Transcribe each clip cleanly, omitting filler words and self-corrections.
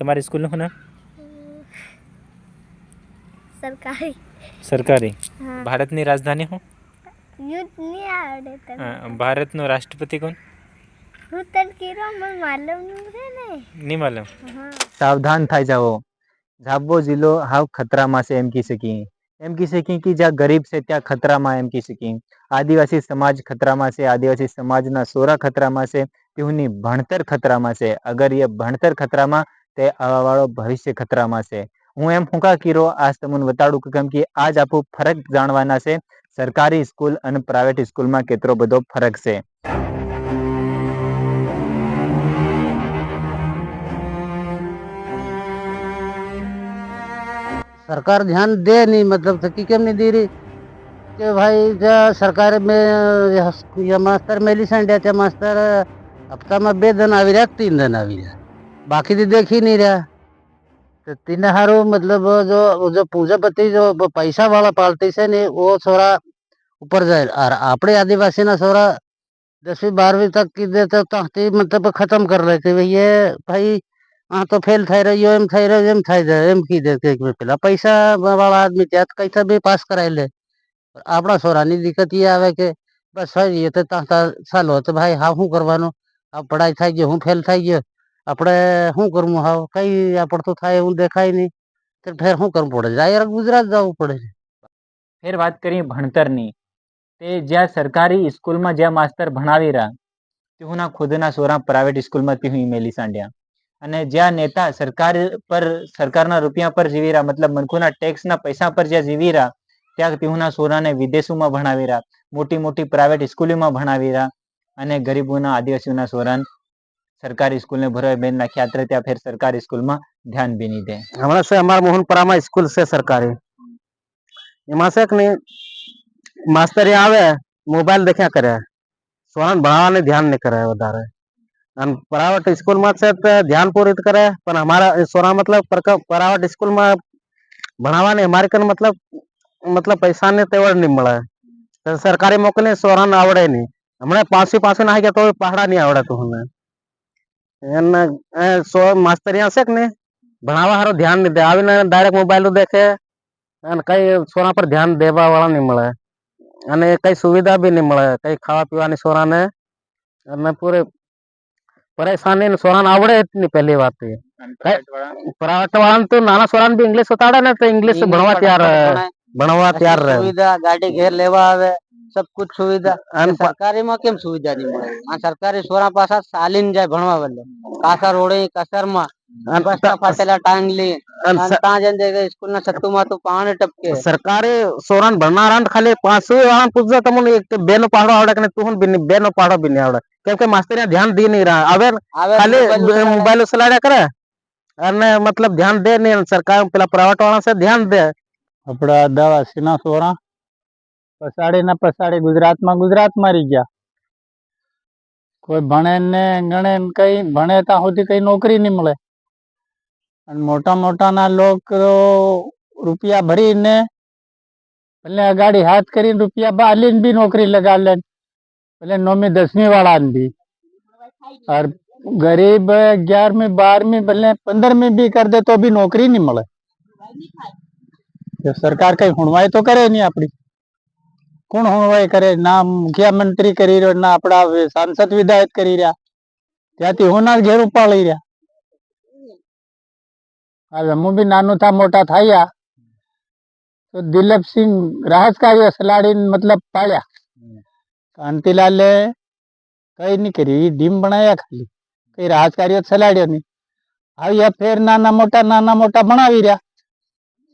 તમારી સ્કૂલનું શું નામ? સરકારી. સરકારી. હા. ભારતની રાજધાની શું? યુદ્ધ નહીં આવડે તને. ભારતનો રાષ્ટ્રપતિ કોણ? હું તને કીધું મને માલુમ છે ને. નહીં માલુમ. હા. સાવધાન થઈ જાઓ. ઝાબો જિલ્લો હાવ ખતરામાં છે એમ કહી શકીએ. એમ કહી શકીએ કે જ્યાં ગરીબ છે ત્યાં ખતરામાં એમ કહી શકીએ. આદિવાસી સમાજ ખતરામાં છે. આદિવાસી સમાજના સોરા ખતરામાં છે. તેઓની ભણતર ખતરામાં છે. અગર એ ભણતર ખતરામાં તે આવવાવાળો ભવિષ્ય ખતરામાં છે. હું એમ ફૂંકા કીરો આજ તમને બતાડું કેમ કે આજ આપણું ફરક જાણવાના છે. સરકારી સ્કૂલ અને પ્રાઇવેટ સ્કૂલમાં કેટલો બધો ફરક છે. सरकार ध्यान दे नहीं, मतलब थकी क्यों नहीं दे रही कि भाई जो सरकार में ये मास्टर मेलिसेंट है, मास्टर हफ्ता में 2 दिन આવી રહ્યા 3 दिन આવી રહ્યા, बाकी तो देख ही नहीं रहा. तो तीन हारू मतलब जो पूजापति जो पैसा वाला पार्टी से ने वो छोरा ऊपर जाए और આપણે आदिवासी ना छोरा 10वीं 12वीं तक की देते तो मतलब खत्म कर लेते ये भाई हाँ तो फेल થઈ રહ્યો એમ થઈ રહ્યો એમ થઈ જાય એમ કીધે કે પેલા પૈસા વાળા આદમી ત્યાં કઈથી બી પાસ કરાવી લે. આપણા છોરાની દિક્કત એ આવે કે બસ ભાઈ એ તો ચાલો તો ભાઈ હા શું કરવાનું, આ પઢાઈ થઈ ગયો હું ફેલ થઈ ગયો આપણે શું કરવું, હાવ કઈ પડતું થાય એવું દેખાય નહીં તો ફેર શું કરવું પડે, જાય ગુજરાત જવું પડે. ફેર વાત કરીએ ભણતરની. તે જ્યાં સરકારી સ્કૂલમાં જ્યાં માસ્તર ભણાવી રહ્યા તેઓના ખુદના સોરા પ્રાઇવેટ સ્કૂલમાં તેઓ મેલી સાંડ્યા. અને જ્યાં નેતા સરકારના રૂપિયા પર જીવી રહ્યા, મતલબ મનખોના ટેક્સના પૈસા પર જ્યાં જીવી રહ્યા ત્યાં તેઓના સોરાને વિદેશોમાં ભણાવી રહ્યા, મોટી મોટી પ્રાઇવેટ સ્કૂલોમાં ભણાવી રહ્યા અને ગરીબોના આદિવાસીઓના સોરાને સરકારી સ્કૂલને ભરવા બેન નાખ્યા. અત્યારે ત્યાં ફેર સરકારી સ્કૂલમાં ધ્યાન બી નહીં દે. હમણાં છે અમારા મોહનપરામાં સ્કૂલ છે સરકારી, એમાં છે કે નહીં માસ્તર આવે મોબાઈલ દેખ્યા કરે, સોરાને ભણાવવાને ધ્યાન નહીં કરે વધારે. અને પ્રાઇવેટ સ્કૂલમાં છે તો ધ્યાન પૂરિત કરે પણ અમારા સોરા મતલબ પ્રાઇવેટ સ્કૂલમાં ભણાવવાને અમારે કન મતલબ પૈસાને તેવડ નહીં મળે. સરકારી મોકલીને સોરાને આવડે નહીં. હમણાં પાછું ના ગયા તો પહાડા નહીં આવડતું મને. એને માસ્તરિયા છે કે નહીં ભણાવવા સારું ધ્યાન નહીં દે, આવીને ડાયરેક્ટ મોબાઈલ દેખે અને કઈ સોરા પર ધ્યાન દેવા વાળા નહીં મળે અને કઈ સુવિધા બી નહીં મળે, કઈ ખાવા પીવાની સોરાને અને પૂરે પરેશાની સોરાને આવડે જ નહીં. પહેલી વાત પ્રાઇવેટ વાળાને તો નાના સોરાને બી ઇંગ્લિશ ઉતાડે ને તો ઇંગ્લિશ ભણવા તૈયાર રહે. સુવિધા ગાડી ઘેર લેવા આવે, सब कुछ सुविधा. सरकारी में केम सुविधा नहीं મળે? આ સરકારી સોરા પાછા ચાલીને જાય ભણવા બદલે, કાસા રોડે કસરમાં બસના ફાટેલા ટાંગલી અને ત્યાં જઈને સ્કૂલ ના છત્તુ માં તો પાણી ટપકે. સરકારી સોરાને ભણનારા ખાલી પાછું વાળા પૂછજો તમને એક બે નો પાડો આવડે કે તું બે નો પાડો બી નહીં આવડે, કેમ કે માસ્તરિયા ધ્યાન દી નહીં રહ્યા. હવે ખાલી મોબાઈલ ચલાડ્યા કરે અને મતલબ ધ્યાન દે નહીં. સરકાર પેલા પ્રાઇવેટ વાળા છે ધ્યાન દે. આપડા આદિવાસી ના સોરા પછાડી ગુજરાતમાં રહી ગયા. કોઈ ભણે ને ગણે કઈ ભણે ત્યાં સુધી કઈ નોકરી નહીં મળે અને મોટા ના લોકો રૂપિયા ભરીને ભલે અગાડી હાથ કરીને રૂપિયા બાલીને બી નોકરી લગાડ લે, ભલે 9મી 10મી વાળાને બી. और गरीब 11મી 12મી भले 15મી भी कर दे तो भी नौकरी नहीं मिले. सरकार कई हुणवाई तो करे नहीं अपनी, कौन हुणवाई करे? ना मुख्यमंत्री करी रहो ना अपना सांसद विधायक करी रहा, त्याथी होना घेर उपाड़ी रहा. હવે હું બી નાનું था मोटा थाया तो दिलीप सिंह રાજકાર્ય સલાડીને મતલબ પાડ્યા. કાંતિલાલે કઈ નહીં કરી, ડીમ બનાવ્યા ખાલી, કઈ રાજકાર્ય ચલાડ્યો નહીં. હવે ફેર નાના મોટા ભણાવી રહ્યા,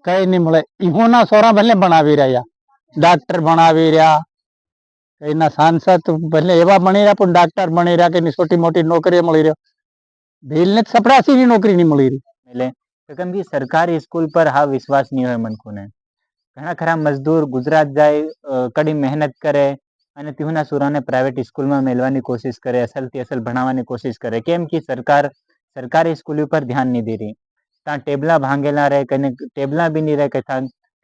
કઈ નહીં મળે. ઈહોના સોરા ભલે ભણાવી રહ્યા, ડોક્ટર ભણાવી રહ્યા, કઈના સાંસદ ભલે એવા બની રહ્યા પણ ડોક્ટર બની રહ્યા કે છોટી મોટી નોકરી મળી રહ્યો. ભીલને સપડાસીની નોકરી નહીં મળી રહી. એટલે કેમ કે સરકારી સ્કૂલ પર હા વિશ્વાસ નહીં હોય મનખુને. ઘણા ખરા મજદૂર ગુજરાત જાય, કડી મહેનત કરે અને તેઓના સોરાને પ્રાઇવેટ સ્કૂલમાં મેળવાની કોશિશ કરે, અસલથી અસલ ભણાવવાની કોશિશ કરે. કેમ કે સરકારી સ્કૂલ ઉપર ધ્યાન નહીં દે રહી. ત્યાં ટેબલા ભાંગેલા રહે, કને ટેબલા બી નહીં રહે, કે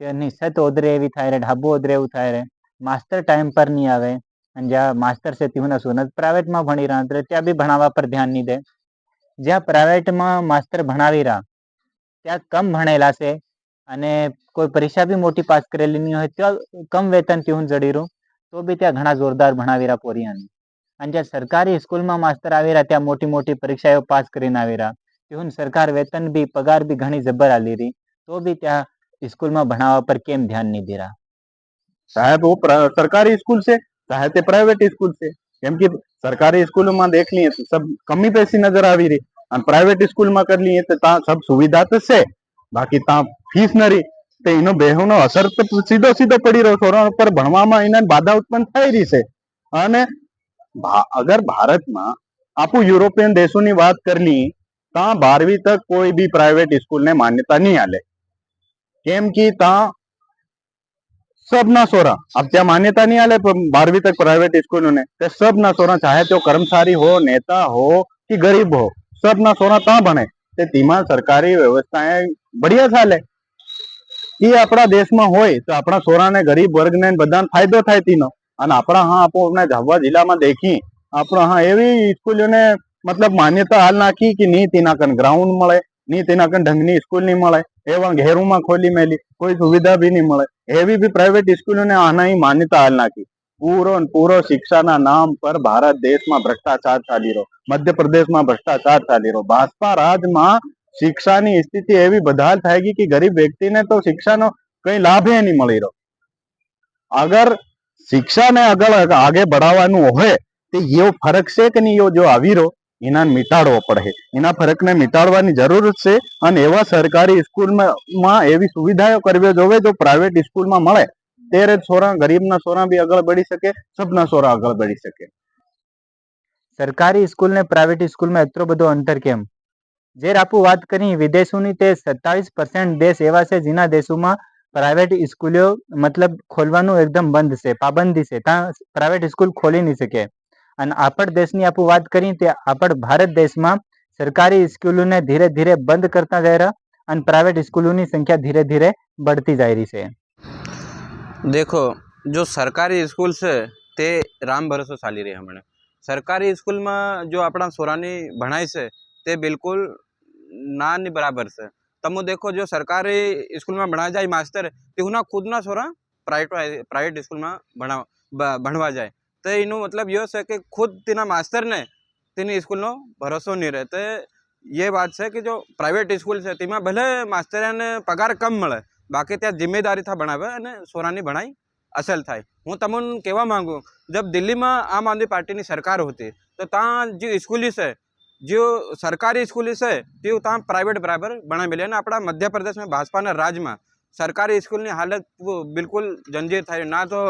તેની છત ઓદરે એવી થાય રહે, ઢાબો ઓદરે એવું થાય રહે. માસ્તર ટાઈમ પર નહીં આવે અને જ્યાં માસ્તર છે તેઓના સોના પ્રાઇવેટમાં ભણી રહ્યા ત્યાં બી ભણાવવા પર ધ્યાન નહીં દે. જ્યાં પ્રાઇવેટમાં માસ્તર ભણાવી રહ્યા ત્યાં કમ ભણેલા છે અને કોઈ પરીક્ષા બી મોટી પાસ કરેલી નહીં હોય ત્યાં કમ વેતન ત્યાં જડી રહ્યું તો બી ત્યાં ઘણા જોરદાર ભણાવી રહ્યા પોરિયાને. અને જ્યાં સરકારી સ્કૂલમાં માસ્તર આવી રહ્યા ત્યાં મોટી મોટી પરીક્ષાઓ પાસ કરીને આવી રહ્યા ત્યાં સરકાર વેતન બી પગાર બી ઘણી જબર આલી રહી તો બી ત્યાં સ્કૂલમાં ભણાવવા પર કેમ ધ્યાન નહીં દે रहा? चाहे तो वो सरकारी स्कूल से चाहे तो प्राइवेट स्कूल से, केम कि सरकारी स्कूल में देख लिए तो सब कमी पैसी नजर आवी रही और प्राइवेट स्कूल में कर लिए तो ता सब सुविधा तो से बाकी ता फीस न रही तो इनो बेहोनो असर तो सीधो सीधो पड़ी रहो छोरा पर भणवामां इने बाधा उत्पन्न થઈ રહી છે. અને अगर भारत में आपू यूरोपियन देशों की बात कर ली ता 12वीं तक कोई भी प्राइवेट स्कूल ने मान्यता नहीं आले केम कि ता सबना सोरा अब त्या मान्यता नहीं आले 12वीं तक प्राइवेट स्कूलों ने ते सबना सोरा चाहे तो कर्मचारी हो नेता हो कि गरीब हो सबना सोरा ता बने ते तीमा सरकारी व्यवस्थाएं बढ़िया चाले ई अपना देश में होय तो अपना सोरा ने गरीब वर्ग ने बधाने फायदो थाय तीनो अने अपना हाँ अपने झाबुआ जिला में देखी अपना हाँ एवी स्कूलों ने मतलब मान्यता हाल नाखी कि नी तीना कन ग्राउंड मळे नी तीना कन ढंगनी स्कूल नहीं मळे एवं घेरू में खोली मेली कोई सुविधा भी नहीं मळे एवी भी प्राइवेट स्कूलों ने आना ही मान्यता हाल नाखी. पूरो शिक्षा ना नाम पर भारत देश में भ्रष्टाचार चाली रहो मध्य प्रदेश में भ्रष्टाचार चाली रहो भाजपा राज में शिक्षा की स्थिति एवी बदहाल थायगी कि गरीब व्यक्ति ने तो शिक्षा नो कई लाभ ही नहीं मळी रहो. अगर शिक्षा ने अगर आगे बढ़ावानुं होय तो यो फरक से कि नहीं यो जो आवी रहो इना मिटाड़वो पड़े इना फरक ने मिटाड़वानी जरूरत से अने एवा सरकारी स्कूल में एवी सुविधाओं करवी जोवे जो प्राइवेट स्कूल में मळे तेरे छोरा गरीब ना छोरा भी आगळ बढ़ी सके सबना छोरा आगळ बढ़ी सके. सरकारी स्कूल ने प्राइवेट स्कूल में एटलो बधो अंतर केम? जे आपू बात करी विदेशों ते 27% देश एवा छे जेना देशों में प्राइवेट स्कूलों मतलब खोलवानुं एकदम बंद से पाबंदी से त्या प्राइवेट स्कूल खोली नहीं सके. અને આપણ દેશની આપू વાત કરી તે આપણ ભારત દેશમાં સરકારી સ્કૂલોને ધીરે ધીરે બંધ કરતા જઈ રહ્યા અને પ્રાઇવેટ સ્કૂલોની સંખ્યા ધીરે ધીરે बढ़ती जा रही છે. देखो जो सरकारी स्कूल से ते राम भरोसो चाली रही हमने सरकारी स्कूल में जो अपना सोरानी भणाई से ते बिल्कुल ना नहीं बराबर से. तमो देखो जो सरकारी स्कूल में भणा जाए मास्टर तेना खुद ना सोरा प्राइवेट स्कूल में भणवा जाए तो इनो मतलब यो है कि खुद तेना मास्टर ने तेनी स्कूल नो भरोसो नहीं रहे. तो ये बात है कि जो प्राइवेट स्कूल है तेमा भले मास्टर ने पगार कम मळे बाकी त्या जिम्मेदारी था बनावे अने सोरानी भणाई असल थाय. हूँ तमने कहवा मांगू जब दिल्ली में आम आदमी पार्टी की सरकार होती तो ता जो स्कूली है जो सरकारी स्कूली है ते ता प्राइवेट बराबर बना मिले. अपना मध्य प्रदेश में भाजपा राज में सरकारी स्कूल की हालत बिल्कुल जंजीर थाई ना तो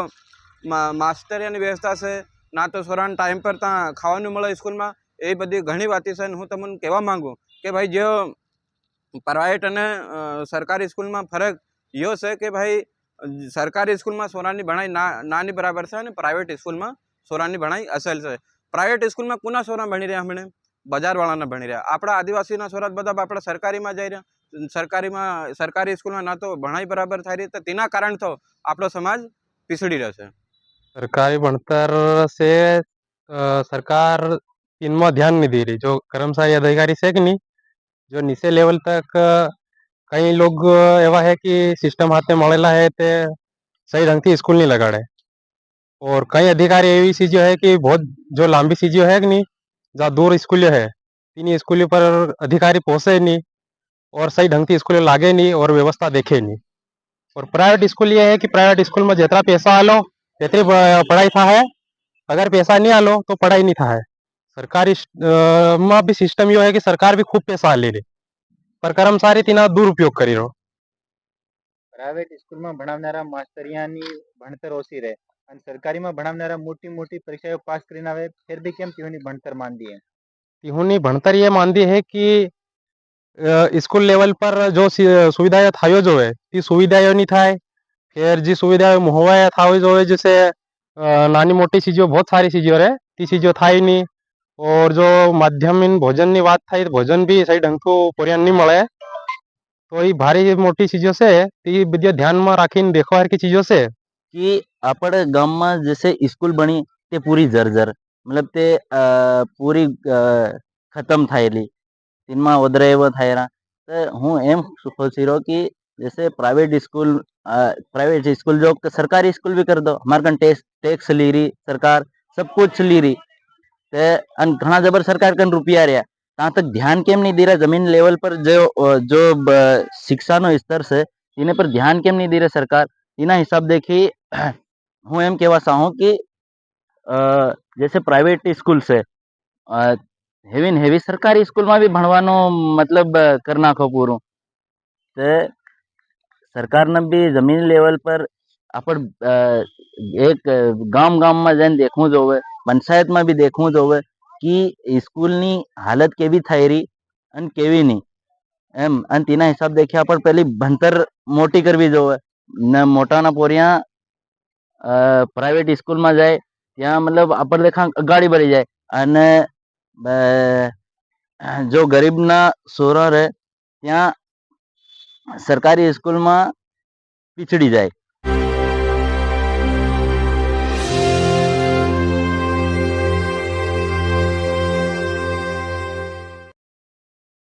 मास्टरियानी व्यवस्था से ना तो सोरान टाइम पर ता खावानुं मळे स्कूल में ए बधी घणी वाती छे. हूँ तमने कहवा मांगू कि भाई जो प्राइवेट अने सरकारी स्कूल में फरक यो है कि भाई सरकारी स्कूल में सोरानी भणाई नानी बराबर है अने प्राइवेट स्कूल में सोरानी भणाई असल है. प्राइवेट स्कूल में कोना सोरा भणी रह्या हमणे बजारवाळाना भणी रह्या. आपणा आदिवासीना सोरा बधा आपणा सरकारी में जाई रह्या सरकारी स्कूल में ना तो भणाई बराबर थाई रही तो तेना कारण तो आपणो समाज पीछड़ी रह्यो छे. सरकारी भणतर से सरकार इनमें ध्यान नहीं दे रही. जो कर्मचारी अधिकारी से कि नहीं जो नीचे लेवल तक कई लोग एवा है कि सिस्टम हाथ में मळेला है ते सही ढंग थी स्कूल नहीं लगाड़े और कई अधिकारी एवी चीजों है कि बहुत जो लांबी चीजों है कि नहीं जहाँ दूर स्कूल है तीन स्कूल पर अधिकारी पहुंचे नहीं और सही ढंग थी स्कूल लागे नहीं और व्यवस्था देखे नहीं. और प्राइवेट स्कूल ये है कि प्राइवेट स्कूल में जितना पैसा आलो तेतरी पढ़ाई था है अगर पैसा नहीं आलो तो पढ़ाई नहीं था है. सरकारी में भी सिस्टम यो है कि सरकार भी खूब पैसा ले रही पर कर्मचारी तेना दुरुपयोग करी रहो. પ્રાઇવેટ સ્કૂલમાં ભણાવનારા માસ્તરિયાની ભણતર ઓછી રહે અને સરકારીમાં ભણાવનારા મોટી મોટી પરીક્ષાઓ પાસ કરીને આવે ફેર બી કેમ તેઓની ભણતર માંદી है? तिहुनी भणतर ये मानती है कि स्कूल लेवल पर जो सुविधाएं थायो जो है ती सुविधाएं नहीं थाय फिर जी सुविधाएं मुहैया थावी जो है जैसे नानी मोटी चीजों बहुत सारी चीजों रहे ती चीजों थाई नहीं. और जो माध्यमिक भोजन की बात थाई भोजन भी सही ढंग को पोरियान नहीं मळे तो ये भारी मोटी चीजों से ती बधी ध्यान में राखीने देखवा की चीजों से कि આપણે ગામમાં जैसे स्कूल बनी ते पूरी जर्जर मतलब ते पूरी खत्म थायेली તેમાં વધારે એવો થાય રહ્યા તો હું એમ सोची रहो कि जैसे प्राइवेट स्कूल जो सरकारी स्कूल भी कर दो हमारे कन टैक्स ली रही सरकार सब कुछ ली रही ते अन घना जबर सरकार कन रुपया रहा ત્યાં તક ધ્યાન કેમ નહીં દે રહ્યા જમીન લેવલ પર जो શિક્ષાનો સ્તર છે તેને પર ધ્યાન કેમ નહીં દે રહી સરકાર તેના હિસાબ देखी હું એમ કહેવા ચાહું कि जैसे प्राइवेट स्कूल છે हेवी ने हेवी सरकारी स्कूल में भी भणवानो मतलब कर नाखो पूરું ते सरकार ने भी जमीन लेवल पर अपन एक गाम गाम में जैन देखવું જોવે पंचायत में भी देखવું જોવે कि स्कूल नी हालत केवी થઈ રહી અને કેવી નહીં એમ અને તેના હિસાબ દેખી આપણે પેલી ભણતર મોટી કરવી જોવે ને મોટાના પોરિયા પ્રાઇવેટ સ્કૂલમાં જાય ત્યાં मतलब આપણે લેખા અગાડી बढ़ी જાય અને जो गरीबना सोरा रहे ત્યાં સરકારી સ્કૂલમાં પીછડી જાય